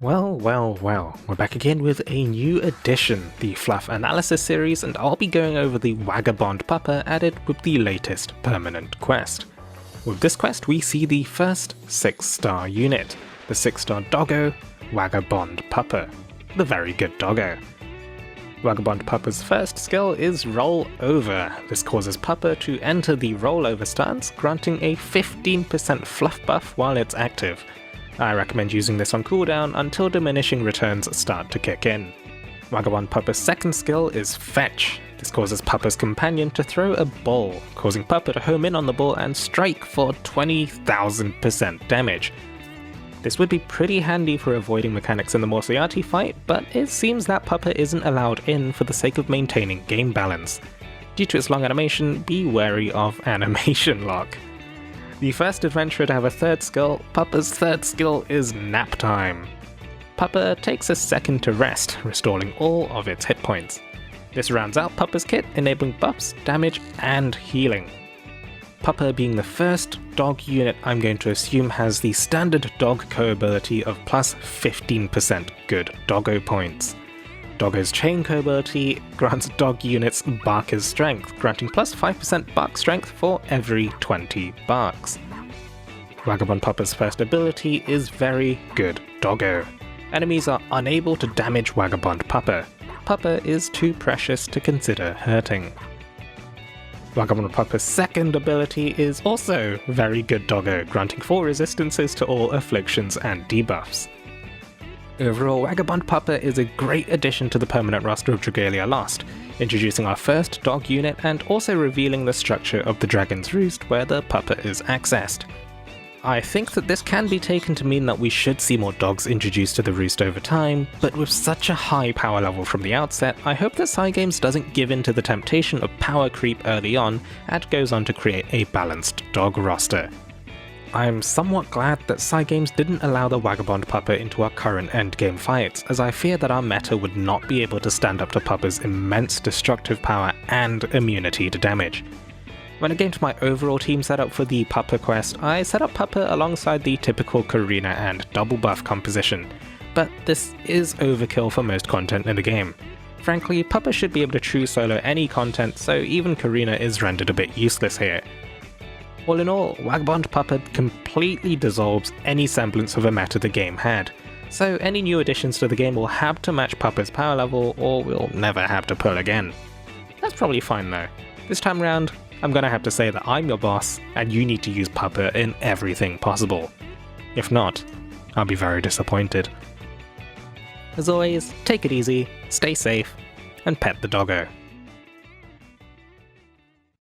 Well, we're back again with a new edition, the Fluff Analysis series, and I'll be going over the Wagabond Pupper added with the latest permanent quest. With this quest we see the first 6-star unit, the 6-star doggo, Wagabond Pupper, the very good doggo. Wagabond Pupper's first skill is Roll Over. This causes Pupper to enter the rollover stance, granting a 15% fluff buff while it's active. I recommend using this on cooldown until diminishing returns start to kick in. Wagabond Pupper's second skill is Fetch. This causes Pupper's companion to throw a ball, causing Pupper to home in on the ball and strike for 20,000% damage. This would be pretty handy for avoiding mechanics in the Moriarty fight, but it seems that Pupper isn't allowed in for the sake of maintaining game balance. Due to its long animation, be wary of animation lock. The first adventurer to have a third skill, Pupper's third skill is Nap Time. Pupper takes a second to rest, restoring all of its hit points. This rounds out Pupper's kit, enabling buffs, damage, and healing. Pupper being the first dog unit I'm going to assume has the standard dog co-ability of plus 15% good doggo points. Doggo's chain co-ability grants dog units Barker's strength, granting plus 5% bark strength for every 20 barks. Wagabond Pupper's first ability is very good doggo. Enemies are unable to damage Wagabond Pupper. Pupper is too precious to consider hurting. Wagabond Pupper's second ability is also very good doggo, granting 4 resistances to all afflictions and debuffs. Overall, Wagabond Pupper is a great addition to the permanent roster of Dragalia Lost, introducing our first dog unit and also revealing the structure of the Dragon's Roost where the Pupper is accessed. I think that this can be taken to mean that we should see more dogs introduced to the Roost over time, but with such a high power level from the outset, I hope that Cygames doesn't give in to the temptation of power creep early on and goes on to create a balanced dog roster. I'm somewhat glad that Cygames didn't allow the Wagabond Pupper into our current endgame fights, as I fear that our meta would not be able to stand up to Pupper's immense destructive power and immunity to damage. When it came to my overall team setup for the Pupper quest, I set up Pupper alongside the typical Karina and double buff composition, but this is overkill for most content in the game. Frankly, Pupper should be able to true solo any content, so even Karina is rendered a bit useless here. All in all, Wagabond Pupper completely dissolves any semblance of a meta the game had, so any new additions to the game will have to match Pupper's power level or we'll never have to pull again. That's probably fine though. This time round, I'm gonna have to say that I'm your boss and you need to use Pupper in everything possible. If not, I'll be very disappointed. As always, take it easy, stay safe, and pet the doggo.